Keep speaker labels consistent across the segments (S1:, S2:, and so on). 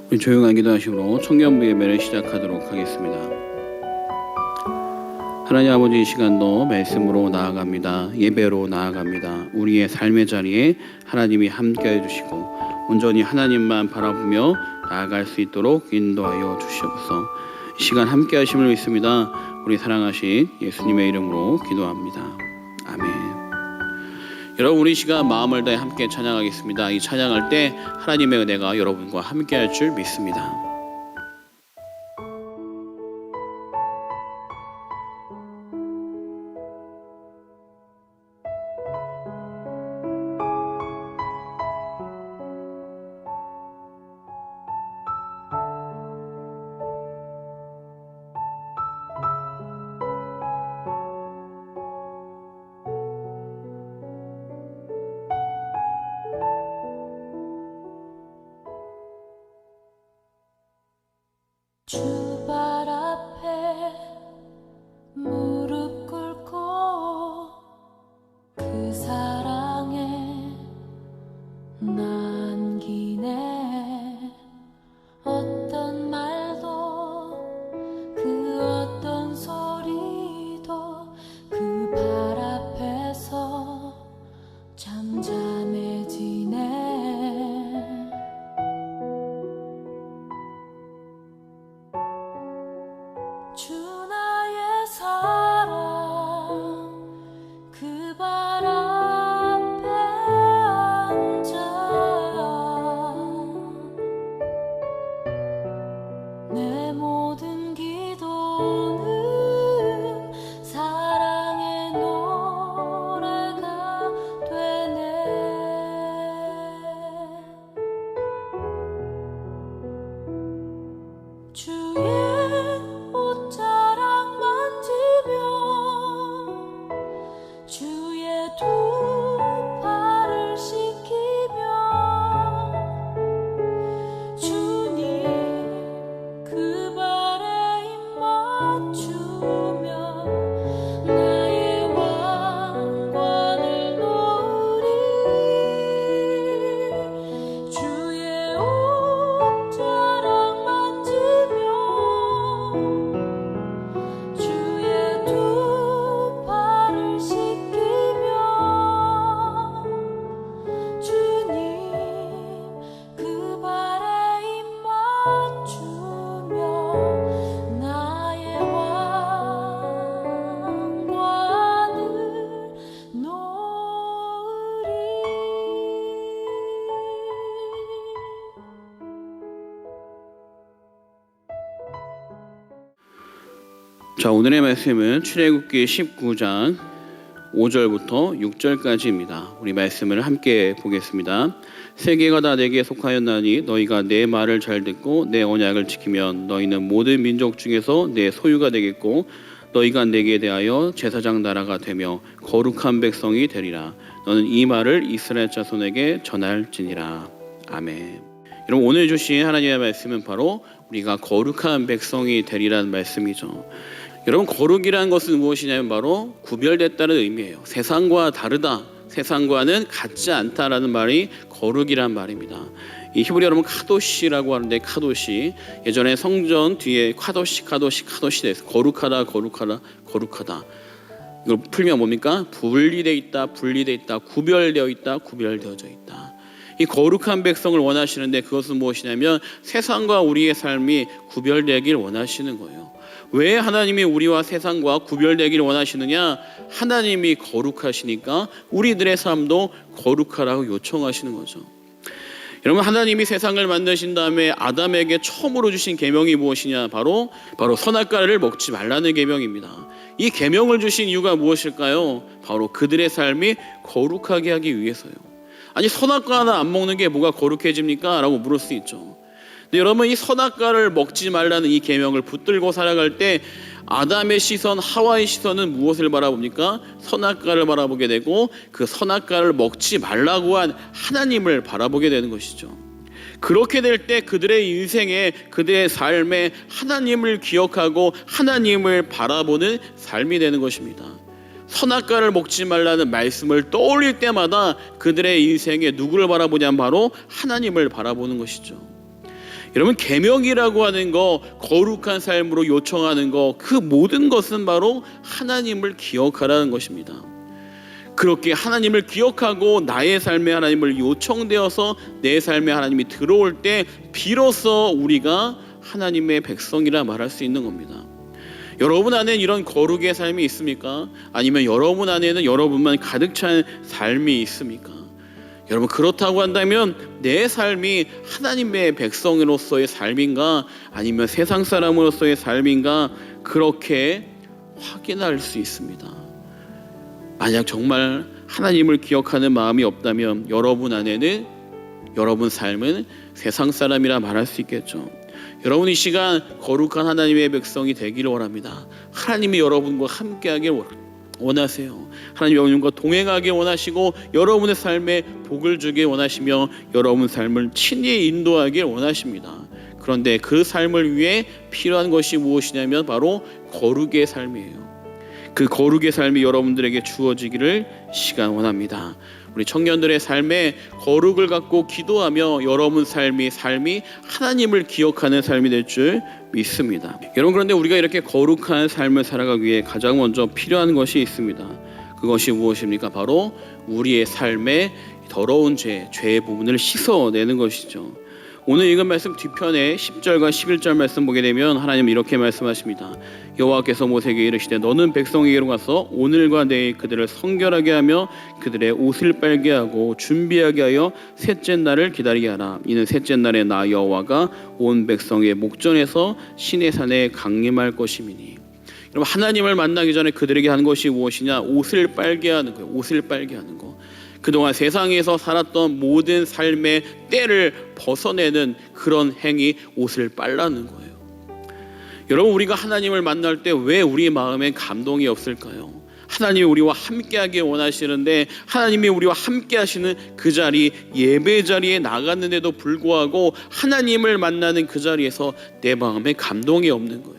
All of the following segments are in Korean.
S1: 우리 조용한 기도하심으로 청년부 예배를 시작하도록 하겠습니다. 하나님 아버지, 이 시간도 말씀으로 나아갑니다. 예배로 나아갑니다. 우리의 삶의 자리에 하나님이 함께해 주시고 온전히 하나님만 바라보며 나아갈 수 있도록 인도하여 주시옵소서. 이 시간 함께 하심을 믿습니다. 우리 사랑하신 예수님의 이름으로 기도합니다. 아멘. 여러분, 우리 시간 마음을 다해 함께 찬양하겠습니다. 이 찬양할 때 하나님의 은혜가 여러분과 함께 할 줄 믿습니다.
S2: 주 발 앞에 무릎 꿇고 그 사랑에 남기네. 어떤 말도 그 어떤 소리도 그 발 앞에서 잠잠해지네. 주 나의 사랑 그 발 앞에 앉아 내 모든 기도는 사랑의 노래가 되네. 주의 옷자락 만지며 주의 두 팔을 씻기며 주님 그 발에 입 맞추며 나의 왕관을 놓으리. 주의 옷자락 만지며 주의 두 팔을 씻기며 주님 그 발에 입 맞추며 나의 왕관을 놓으리.
S1: 자, 오늘의 말씀은 출애굽기 19장 5절부터 6절까지입니다. 우리 말씀을 함께 보겠습니다. 세계가 다 내게 속하였나니 너희가 내 말을 잘 듣고 내 언약을 지키면 너희는 모든 민족 중에서 내 소유가 되겠고 너희가 내게 대하여 제사장 나라가 되며 거룩한 백성이 되리라. 너는 이 말을 이스라엘 자손에게 전할지니라. 아멘. 여러분, 오늘 주신 하나님의 말씀은 바로 우리가 거룩한 백성이 되리라는 말씀이죠. 여러분, 거룩이라는 것은 무엇이냐면 바로 구별됐다는 의미예요. 세상과 다르다, 세상과는 같지 않다라는 말이 거룩이란 말입니다. 이 히브리 여러분 카도시라고 하는데, 카도시, 예전에 성전 뒤에 카도시 돼서 거룩하다 이걸 풀면 뭡니까? 분리되어 있다, 구별되어 있다, 구별되어져 있다. 이 거룩한 백성을 원하시는데 그것은 무엇이냐면 세상과 우리의 삶이 구별되길 원하시는 거예요. 왜 하나님이 우리와 세상과 구별되기를 원하시느냐? 하나님이 거룩하시니까 우리들의 삶도 거룩하라고 요청하시는 거죠. 여러분, 하나님이 세상을 만드신 다음에 아담에게 처음으로 주신 계명이 무엇이냐? 바로 선악과를 먹지 말라는 계명입니다. 이 계명을 주신 이유가 무엇일까요? 바로 그들의 삶이 거룩하게 하기 위해서요. 아니, 선악과 하나 안 먹는 게 뭐가 거룩해집니까? 라고 물을 수 있죠. 근데 여러분, 이 선악과를 먹지 말라는 이 계명을 붙들고 살아갈 때 아담의 시선, 하와의 시선은 무엇을 바라봅니까? 선악과를 바라보게 되고 그 선악과를 먹지 말라고 한 하나님을 바라보게 되는 것이죠. 그렇게 될 때 그들의 인생에, 그들의 삶에 하나님을 기억하고 하나님을 바라보는 삶이 되는 것입니다. 선악과를 먹지 말라는 말씀을 떠올릴 때마다 그들의 인생에 누구를 바라보냐면 바로 하나님을 바라보는 것이죠. 여러분, 계명이라고 하는 거, 거룩한 삶으로 요청하는 거, 그 모든 것은 바로 하나님을 기억하라는 것입니다. 그렇게 하나님을 기억하고 나의 삶에 하나님을 요청되어서 내 삶에 하나님이 들어올 때 비로소 우리가 하나님의 백성이라 말할 수 있는 겁니다. 여러분 안에는 이런 거룩의 삶이 있습니까? 아니면 여러분 안에는 여러분만 가득 찬 삶이 있습니까? 여러분, 그렇다고 한다면 내 삶이 하나님의 백성으로서의 삶인가, 아니면 세상 사람으로서의 삶인가, 그렇게 확인할 수 있습니다. 만약 정말 하나님을 기억하는 마음이 없다면 여러분 안에는, 여러분 삶은 세상 사람이라 말할 수 있겠죠. 여러분, 이 시간 거룩한 하나님의 백성이 되기를 원합니다. 하나님이 여러분과 함께하길 원하세요. 하나님 여러분과 동행하길 원하시고 여러분의 삶에 복을 주길 원하시며 여러분 삶을 친히 인도하길 원하십니다. 그런데 그 삶을 위해 필요한 것이 무엇이냐면 바로 거룩의 삶이에요. 그 거룩의 삶이 여러분들에게 주어지기를 시간 원합니다. 우리 청년들의 삶에 거룩을 갖고 기도하며 여러분 삶이 하나님을 기억하는 삶이 될 줄 믿습니다. 여러분, 그런데 우리가 이렇게 거룩한 삶을 살아가기 위해 가장 먼저 필요한 것이 있습니다. 그것이 무엇입니까? 바로 우리의 삶의 더러운 죄의 부분을 씻어내는 것이죠. 오늘 읽은 말씀 뒤편에 10절과 11절 말씀 보게 되면 하나님 이렇게 말씀하십니다. 여호와께서 모세에게 이르시되 너는 백성에게로 가서 오늘과 내일 그들을 성결하게 하며 그들의 옷을 빨게 하고 준비하게 하여 셋째 날을 기다리게 하라. 이는 셋째 날에 나 여호와가 온 백성의 목전에서 시내산에 강림할 것임이니. 여러분, 하나님을 만나기 전에 그들에게 한 것이 무엇이냐? 옷을 빨게 하는 거예요. 옷을 빨게 하는 거. 그동안 세상에서 살았던 모든 삶의 때를 벗어내는 그런 행위, 옷을 빨라는 거예요. 여러분, 우리가 하나님을 만날 때 왜 우리 마음에 감동이 없을까요? 하나님이 우리와 함께하길 원하시는데 하나님이 우리와 함께하시는 그 자리, 예배 자리에 나갔는데도 불구하고 하나님을 만나는 그 자리에서 내 마음에 감동이 없는 거예요.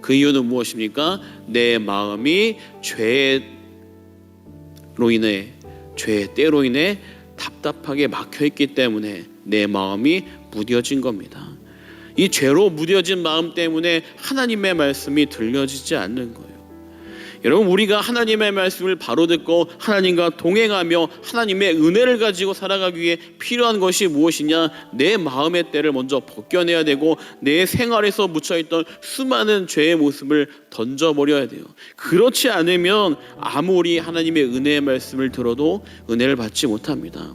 S1: 그 이유는 무엇입니까? 내 마음이 죄의 때로 인해 답답하게 막혀있기 때문에 내 마음이 무뎌진 겁니다. 이 죄로 무뎌진 마음 때문에 하나님의 말씀이 들려지지 않는 거예요. 여러분, 우리가 하나님의 말씀을 바로 듣고 하나님과 동행하며 하나님의 은혜를 가지고 살아가기 위해 필요한 것이 무엇이냐? 내 마음의 때를 먼저 벗겨내야 되고 내 생활에서 묻혀있던 수많은 죄의 모습을 던져버려야 돼요. 그렇지 않으면 아무리 하나님의 은혜의 말씀을 들어도 은혜를 받지 못합니다.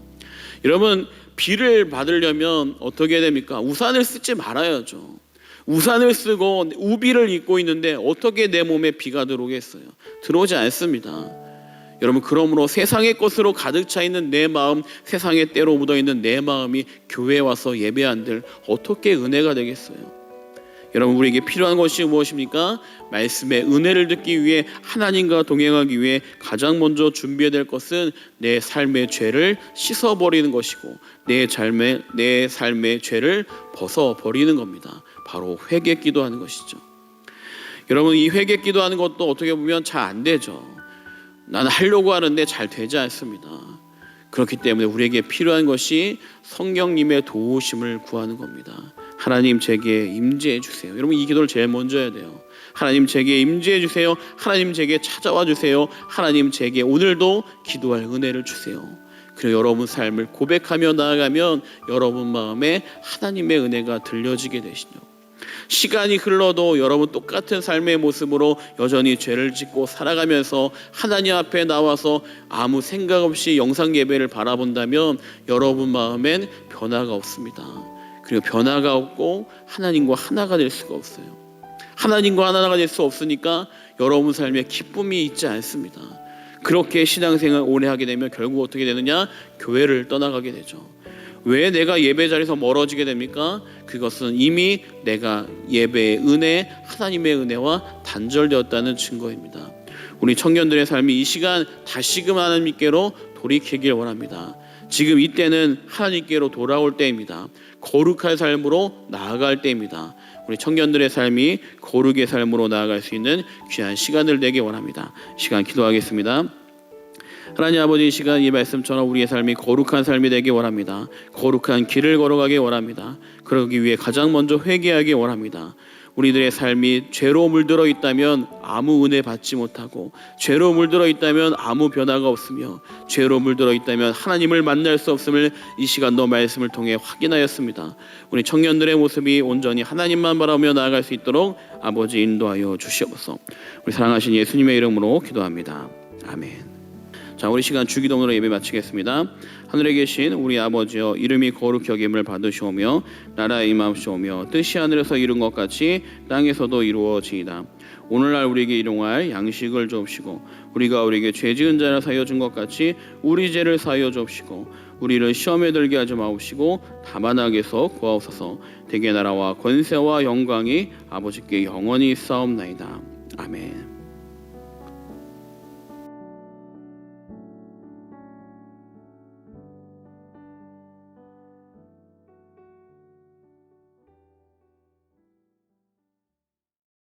S1: 여러분, 비를 받으려면 어떻게 됩니까? 우산을 쓰지 말아야죠. 우산을 쓰고 우비를 입고 있는데 어떻게 내 몸에 비가 들어오겠어요? 들어오지 않습니다. 여러분, 그러므로 세상의 것으로 가득 차 있는 내 마음, 세상의 때로 묻어 있는 내 마음이 교회에 와서 예배한들 어떻게 은혜가 되겠어요? 여러분, 우리에게 필요한 것이 무엇입니까? 말씀의 은혜를 듣기 위해 하나님과 동행하기 위해 가장 먼저 준비해야 될 것은 내 삶의 죄를 씻어버리는 것이고 내 삶의 죄를 벗어버리는 겁니다. 바로 회개 기도하는 것이죠. 여러분, 이 회개 기도하는 것도 어떻게 보면 잘 안 되죠. 나는 하려고 하는데 잘 되지 않습니다. 그렇기 때문에 우리에게 필요한 것이 성령님의 도우심을 구하는 겁니다. 하나님, 제게 임재해 주세요. 여러분, 이 기도를 제일 먼저 해야 돼요. 하나님, 제게 임재해 주세요. 하나님, 제게 찾아와 주세요. 하나님, 제게 오늘도 기도할 은혜를 주세요. 그리고 여러분 삶을 고백하며 나아가면 여러분 마음에 하나님의 은혜가 들려지게 되시죠. 시간이 흘러도 여러분 똑같은 삶의 모습으로 여전히 죄를 짓고 살아가면서 하나님 앞에 나와서 아무 생각 없이 영상 예배를 바라본다면 여러분 마음엔 변화가 없습니다. 그리고 변화가 없고 하나님과 하나가 될 수가 없어요. 하나님과 하나가 될 수 없으니까 여러분 삶에 기쁨이 있지 않습니다. 그렇게 신앙생활 오래 하게 되면 결국 어떻게 되느냐? 교회를 떠나가게 되죠. 왜 내가 예배 자리에서 멀어지게 됩니까? 그것은 이미 내가 예배의 은혜, 하나님의 은혜와 단절되었다는 증거입니다. 우리 청년들의 삶이 이 시간 다시금 하나님께로 돌이키길 원합니다. 지금 이때는 하나님께로 돌아올 때입니다. 거룩한 삶으로 나아갈 때입니다. 우리 청년들의 삶이 거룩의 삶으로 나아갈 수 있는 귀한 시간을 내기 원합니다. 시간 기도하겠습니다. 하나님 아버지, 이 시간 이 말씀처럼 우리의 삶이 거룩한 삶이 되기 원합니다. 거룩한 길을 걸어가기 원합니다. 그러기 위해 가장 먼저 회개하기 원합니다. 우리들의 삶이 죄로 물들어 있다면 아무 은혜 받지 못하고, 죄로 물들어 있다면 아무 변화가 없으며, 죄로 물들어 있다면 하나님을 만날 수 없음을 이 시간 너 말씀을 통해 확인하였습니다. 우리 청년들의 모습이 온전히 하나님만 바라보며 나아갈 수 있도록 아버지 인도하여 주시옵소서. 우리 사랑하신 예수님의 이름으로 기도합니다. 아멘. 자, 우리 시간 주기도문으로 예배 마치겠습니다. 하늘에 계신 우리 아버지여, 이름이 거룩히 여김을 받으시오며 나라의 임하시오며 뜻이 하늘에서 이룬 것 같이 땅에서도 이루어지이다. 오늘날 우리에게 일용할 양식을 주옵시고, 우리가 우리에게 죄 지은 자를 사하여 준 것 같이 우리 죄를 사하여 주옵시고, 우리를 시험에 들게 하지 마옵시고 다만 악에서 구하옵소서. 대개 나라와 권세와 영광이 아버지께 영원히 있사옵나이다. 아멘.